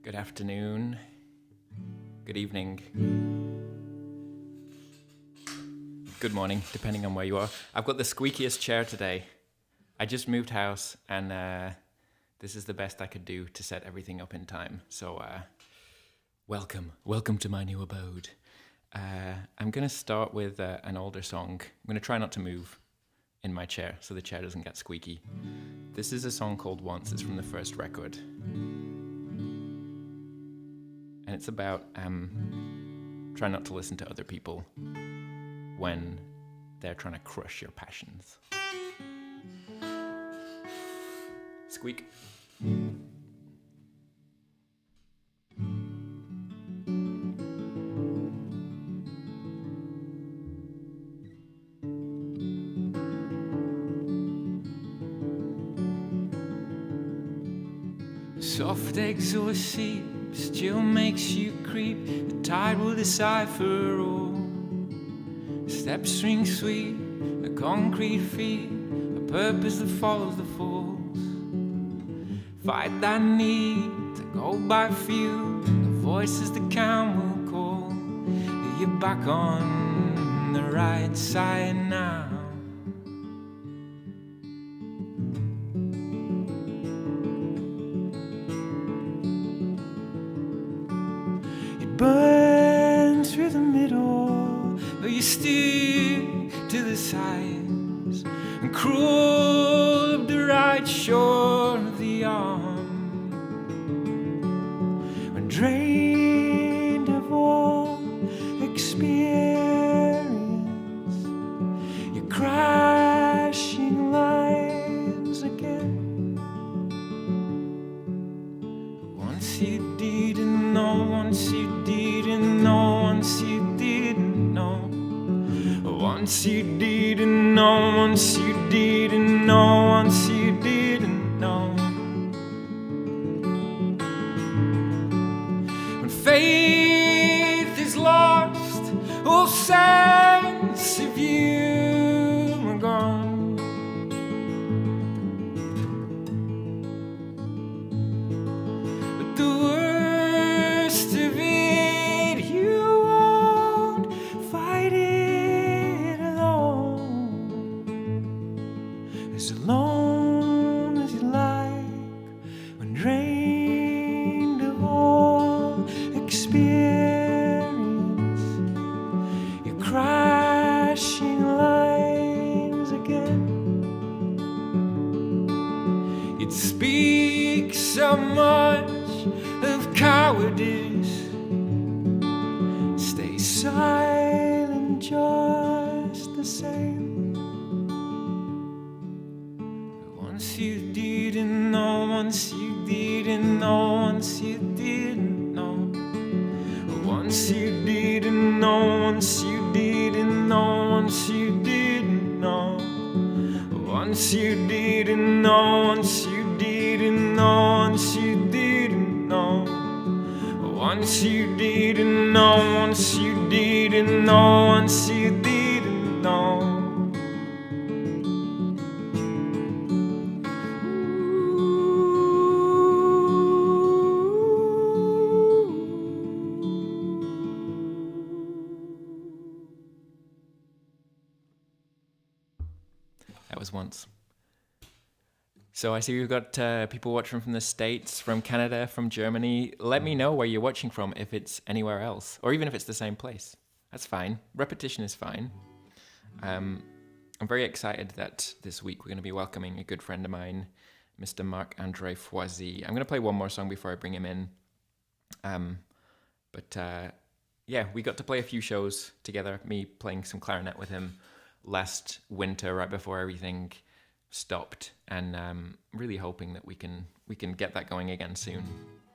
Good afternoon, good evening, good morning, depending on where you are. I've got the squeakiest chair today. I just moved house and this is the best I could do to set everything up in time. So welcome to my new abode. I'm going to start with an older song. I'm going to try not to move in my chair so the chair doesn't get squeaky. This is a song called Once. It's from the first record. And it's about trying not to listen to other people when they're trying to crush your passions. Squeak. Soft exhaust seat still makes you creep. The tide will decipher all. Steps ring sweet, a concrete feet, a purpose that follows the falls. Fight that need to go by few. The voices that count will call. You're back on the right side now. Burn through the middle, but you stick to the sides and crawl up the right shore of the arm. When drained of all experience, you're crashing lines again. Once you didn't know, once you didn't know, once you didn't know. Once you didn't know, once you didn't know, once you didn't know. When faith is lost, all sense of you are gone. But the worst of it, you won't fight it alone. As alone as you like, when drained of all experience, you're crashing lines again. It speaks so much of cowardice. Stay silent just the same. Once you didn't know, once you didn't know, once you didn't know. Once you didn't know, once you didn't know, once you didn't know. Once you didn't know, once you didn't know, once you didn't know. Once you didn't know, once you didn't know, once you didn't know. That was Once. So I see we've got people watching from the States, from Canada, from Germany. Let me know where you're watching from, if it's anywhere else, or even if it's the same place. That's fine. Repetition is fine. I'm very excited that this week we're going to be welcoming a good friend of mine, Mr. Marc-Andre Foisy. I'm going to play one more song before I bring him in. Yeah, we got to play a few shows together, me playing some clarinet with him last winter, right before everything stopped, and really hoping that we can get that going again soon.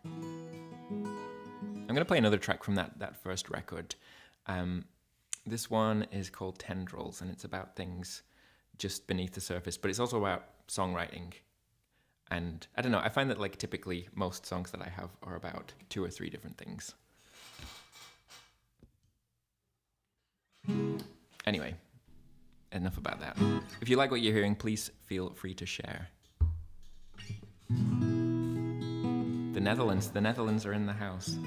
I'm going to play another track from that first record. This one is called Tendrils, and it's about things just beneath the surface, but it's also about songwriting. And I don't know, I find that like typically most songs that I have are about 2 or 3 different things. Anyway, enough about that. If you like what you're hearing, please feel free to share. The Netherlands are in the house.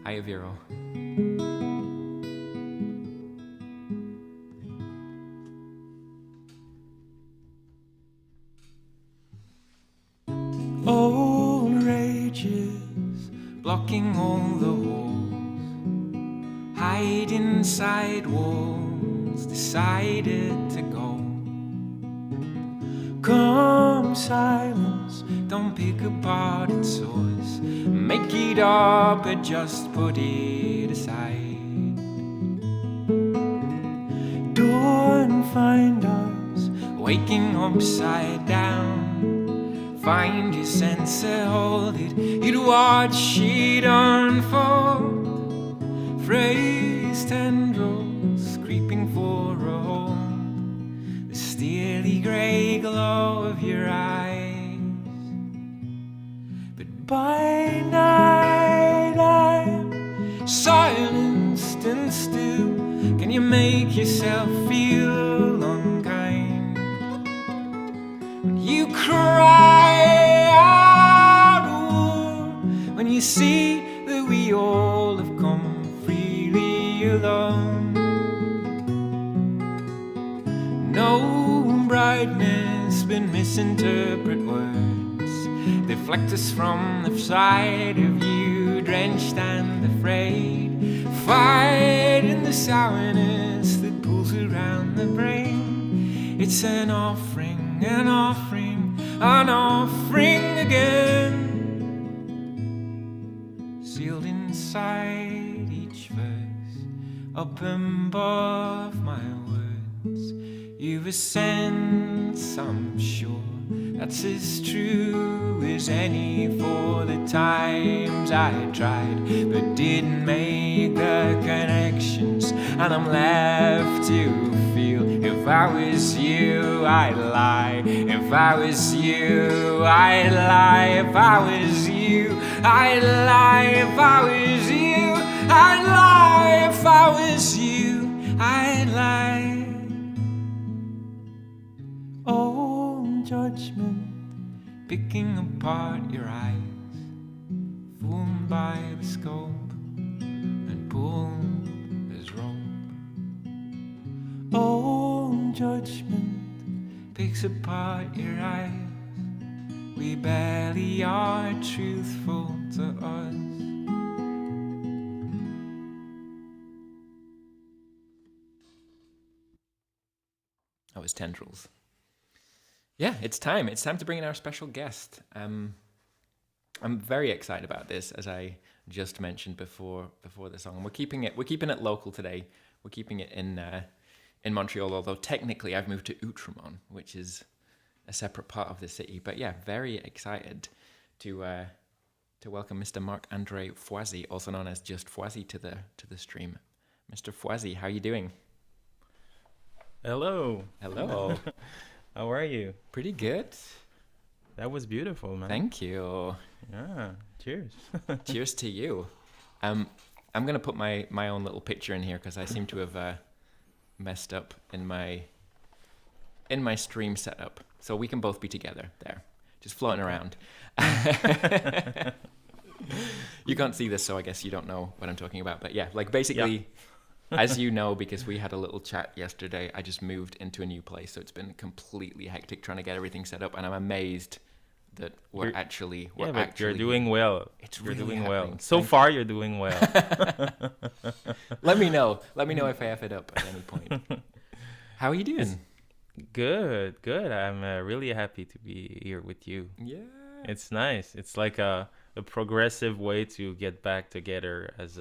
Hiya, Vero. Old rages blocking all the holes, hide inside walls, decided to go. Come silence, don't pick apart its source, make it up or just put it aside. Don't find us waking upside down. Find your sense and hold it, you'd watch it unfold. Phrase tendrils creeping for a hold, the steely grey glow of your eyes. But by night I'm silenced and still. Can you make yourself feel unkind? When you cry out war, when you see that we all have come freely alone. No brightness but misinterpret words, deflect us from the side of you, drenched and afraid. Fight in the sourness that pulls around the brain. It's an offering, an offering, an offering again. Sealed inside each verse, up above my words. You've a sense, I'm sure, that's as true as any. For the times I tried but didn't make the connections, and I'm left to feel. If I was you, I'd lie. If I was you, I'd lie. If I was you, I'd lie. If I was you, I'd lie. If I was you, I'd lie. Oh, judgment, picking apart your eyes, fooled by the scope and pulled as rope. Oh, judgment picks apart your eyes. We barely are truthful to us. That was Tendrils. Yeah, it's time. It's time to bring in our special guest. I'm very excited about this, as I just mentioned before the song. And we're keeping it local today. We're keeping it in Montreal, although technically I've moved to Outremont, which is a separate part of the city. But yeah, very excited to welcome Mr. Marc-André Foisy, also known as just Foisy, to the stream. Mr. Foisy, how are you doing? Hello. Hello. How are you? Pretty good. That was beautiful, man. Thank you. Yeah. Cheers. Cheers to you. I'm gonna put my own little picture in here because I seem to have messed up in my stream setup. So we can both be together there, just floating around. You can't see this, so I guess you don't know what I'm talking about. But yeah, like basically. Yeah. As you know, because we had a little chat yesterday, I just moved into a new place, so it's been completely hectic trying to get everything set up, and I'm amazed that we're actually you're doing well. You're doing well. So far, you're doing well. Let me know if I F it up at any point. How are you doing? Good. I'm really happy to be here with you. Yeah. It's nice. It's like a progressive way to get back together as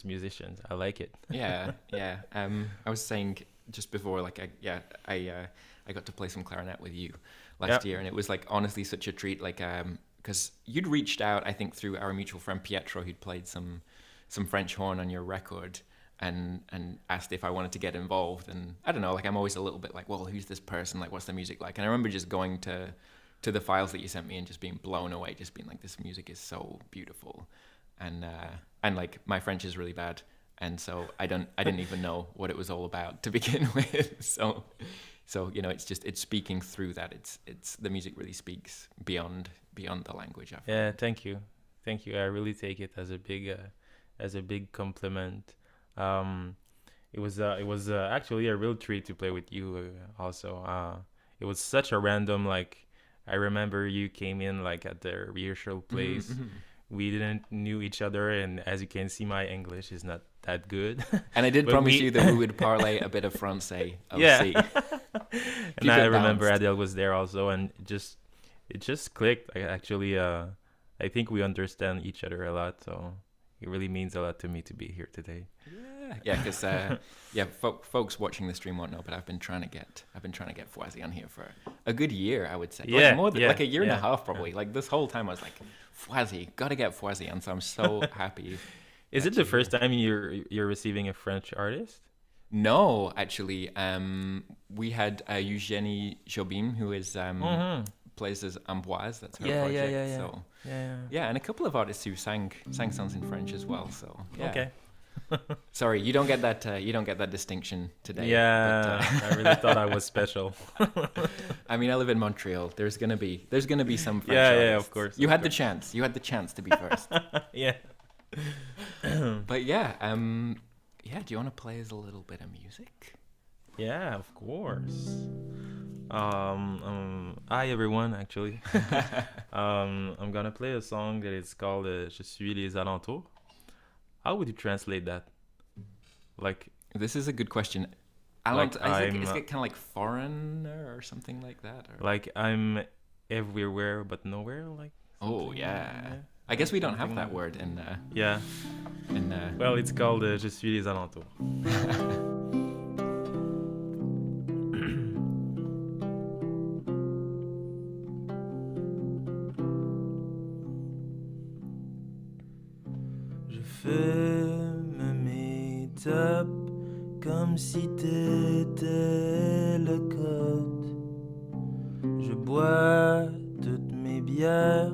musicians. I like it. Yeah. I was saying just before, like, I got to play some clarinet with you last year, and it was like honestly such a treat. Like, because you'd reached out, I think, through our mutual friend Pietro, who'd played some French horn on your record, and asked if I wanted to get involved. And I don't know, like, I'm always a little bit like, well, who's this person? Like, what's the music like? And I remember just going to the files that you sent me and just being blown away, just being like, this music is so beautiful. And like, my French is really bad, and so I didn't even know what it was all about to begin with. So you know, it's speaking through that. It's the music really speaks beyond the language. Yeah, thank you Thank you. I really take it as a big compliment. Um, it was actually a real treat to play with you. Also, it was such a random like. I remember you came in like at the rehearsal place. We didn't knew each other, and as you can see, my English is not that good. And I did But promise we- you that we would parlay a bit of Francais. Yeah. See. And Keep I it remember balanced. Adele was there also, and it just clicked. I actually, I think we understand each other a lot, so it really means a lot to me to be here today. Yeah, because folks watching the stream won't know, but I've been trying to get Foisy on here for a good year, I would say. Yeah, Like more than yeah, like a year and a yeah, half probably. Like this whole time I was like, Foisy, gotta get Foisy on. So I'm so happy. Is it the first time you're receiving a French artist? No, actually, we had Eugénie Jobim, who is plays as Amboise. That's her project. So yeah, and a couple of artists who sang songs in French as well. So yeah. Okay. Sorry, you don't get that distinction today. Yeah, but, I really thought I was special. I mean, I live in Montreal. There's gonna be some French Yeah, artists. of course. You had the chance. You had the chance to be first. Yeah. But yeah, yeah. Do you want to play us a little bit of music? Yeah, of course. Hi everyone, actually. I'm gonna play a song that is called Je suis les alentours. How would you translate that? Like, This is a good question. Like Is it kind of like foreigner or something like that? Or? like I'm everywhere but nowhere. Like. Oh something yeah. like that? I guess we don't have Something that like- word in. Yeah. Well, it's called Je suis les alentours. Je fume mes tops comme si t'étais le code. Je bois toutes mes bières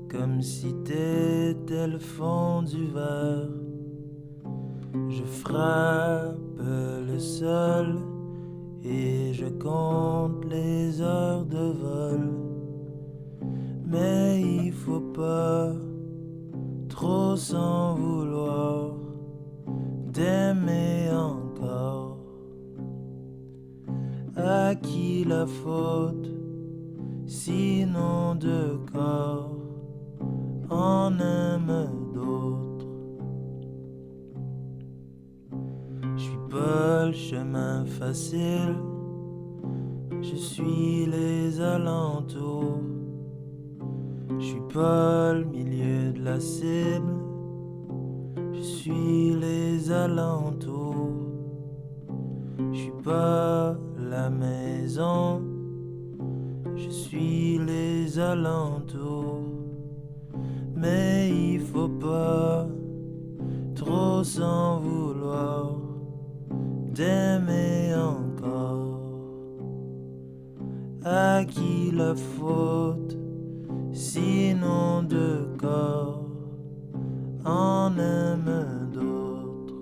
comme si t'étais le fond du verre. Je frappe le sol et je compte les heures de vol. Mais il faut pas trop s'en vouloir d'aimer encore. À qui la faute, sinon de corps en aime d'autres. Je suis pas le chemin facile, je suis les alentours. Je suis pas le milieu de la cible, je suis les alentours. Je suis pas la maison, je suis les alentours. Mais il faut pas trop s'en vouloir d'aimer encore. À qui la faute, sinon de corps en aime d'autres.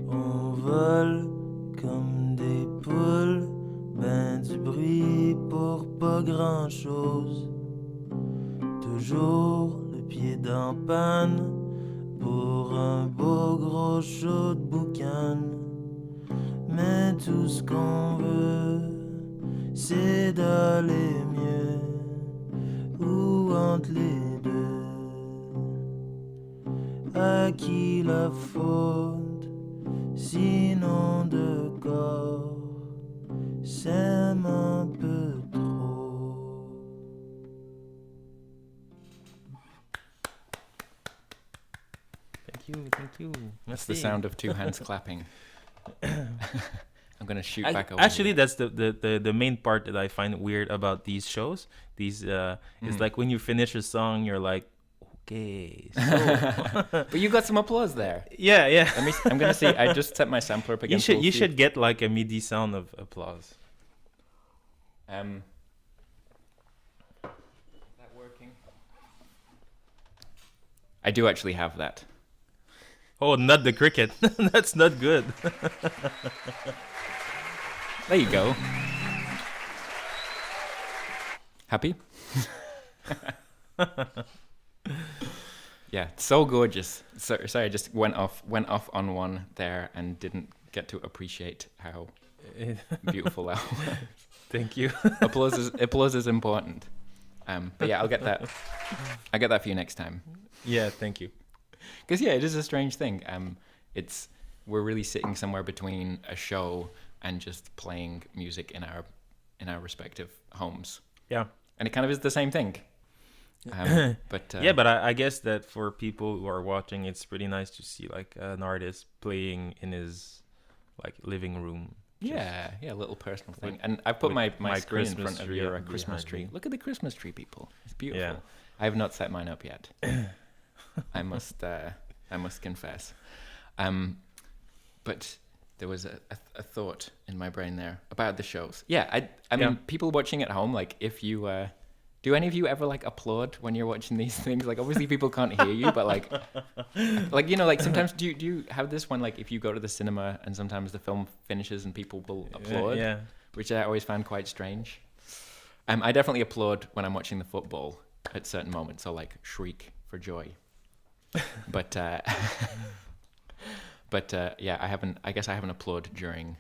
On vole comme des poules, ben du bruit pour pas grand chose. Toujours le pied dans panne pour un beau gros show de boucan. Mais tout ce qu'on veut, c'est d'aller mieux ou entre les deux. À qui la faute, sinon de corps, s'aime un peu trop. Thank you. That's the Merci. sound of two hands clapping. I'm gonna shoot I- back over. Actually, here. that's the main part that I find weird about these shows. These it's like when you finish a song, you're like, okay, so But you got some applause there. yeah. I'm gonna see. I just set my sampler up You against. should get like a MIDI sound of applause. I do actually have that. Oh, not the cricket. That's not good. There you go. Happy? Yeah, so gorgeous. Sorry, I just went off on one there and didn't get to appreciate how beautiful that was. Thank you. Applause is important. But yeah, I'll get that for you next time. Yeah, thank you. Because yeah, it is a strange thing. We're really sitting somewhere between a show and just playing music in our respective homes. Yeah, and it kind of is the same thing. But but I guess that for people who are watching, it's pretty nice to see like an artist playing in his like living room. Yeah, a little personal thing. And I put my screen in front of your Christmas tree. Look at the Christmas tree, people. It's beautiful. Yeah. I have not set mine up yet. I must confess. But there was a thought in my brain there about the shows. Yeah, I mean, people watching at home, like if you do any of you ever like applaud when you're watching these things? Like obviously people can't hear you, but like you know, like sometimes do you have this one, like if you go to the cinema and sometimes the film finishes and people will applaud, which I always found quite strange. I definitely applaud when I'm watching the football at certain moments, so like shriek for joy. But yeah, I guess I haven't applauded during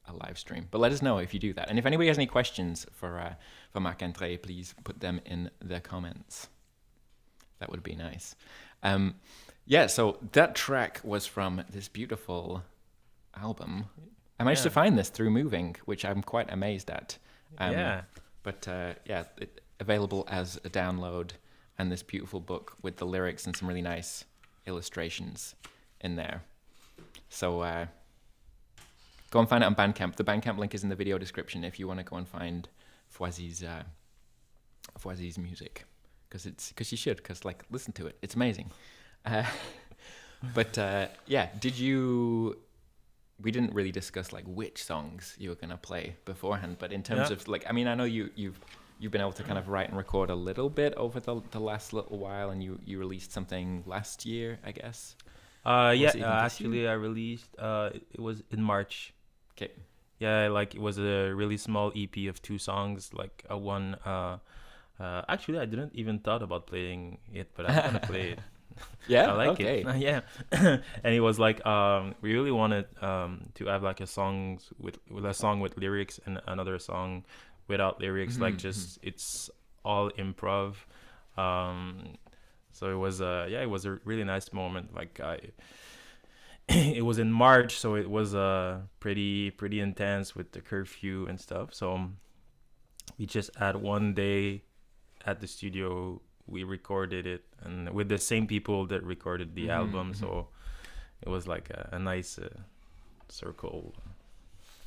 a live stream. But let us know if you do that. And if anybody has any questions for Marc-André, please put them in the comments. That would be nice. Yeah, so that track was from this beautiful album. I managed to find this through moving, which I'm quite amazed at. But available as a download, and this beautiful book with the lyrics and some really nice illustrations in there. So go and find it on Bandcamp. The Bandcamp link is in the video description if you want to go and find Foisy's music, because you should, because like listen to it, it's amazing. But we didn't really discuss like which songs you were gonna play beforehand, but in terms of like, I mean, I know you've been able to kind of write and record a little bit over the last little while, and you released something last year, I guess. Actually I released it was in March. Okay. Yeah, like it was a really small EP of 2 songs, like a one actually I didn't even thought about playing it, but I'm gonna play it. Yeah, I like it. Yeah. And it was like we really wanted to have like a song with lyrics and another song without lyrics, like just it's all improv. So it was it was a really nice moment. Like it was in March, so it was pretty intense with the curfew and stuff. So we just had one day at the studio, we recorded it, and with the same people that recorded the album. So it was like a nice circle,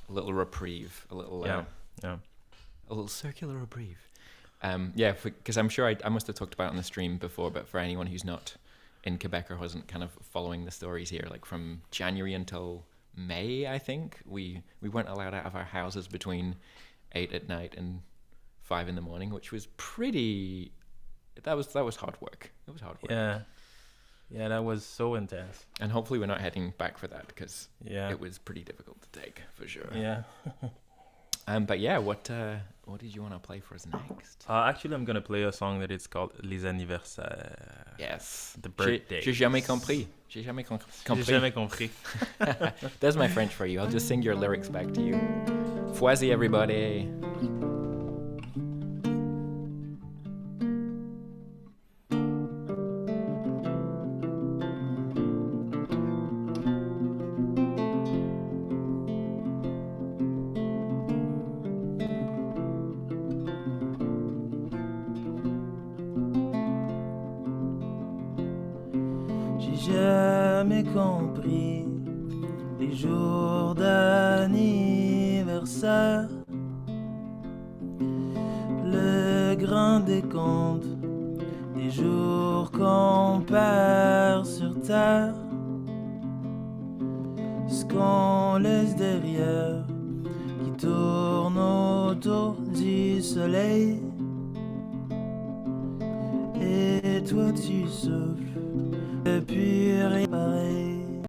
a little reprieve, a little a little circular reprieve. Because I'm sure I must have talked about it on the stream before, but for anyone who's not in Quebec or wasn't kind of following the stories here, like from January until May, I think we weren't allowed out of our houses between 8 at night and 5 in the morning, which was pretty. That was hard work. It was hard work. Yeah, that was so intense. And hopefully we're not heading back for that, because it was pretty difficult to take for sure. Yeah. But yeah, what did you want to play for us next? Actually, I'm gonna play a song that is called Les Anniversaires. Yes. The birthdays. J'ai jamais compris. J'ai jamais compris. That's my French for you. I'll just sing your lyrics back to you. Foisy, everybody. Jamais compris les jours d'anniversaire, le grand décompte des jours qu'on perd sur terre, ce qu'on laisse derrière qui tourne autour du soleil est toi tu souffles, et puis rien pareil.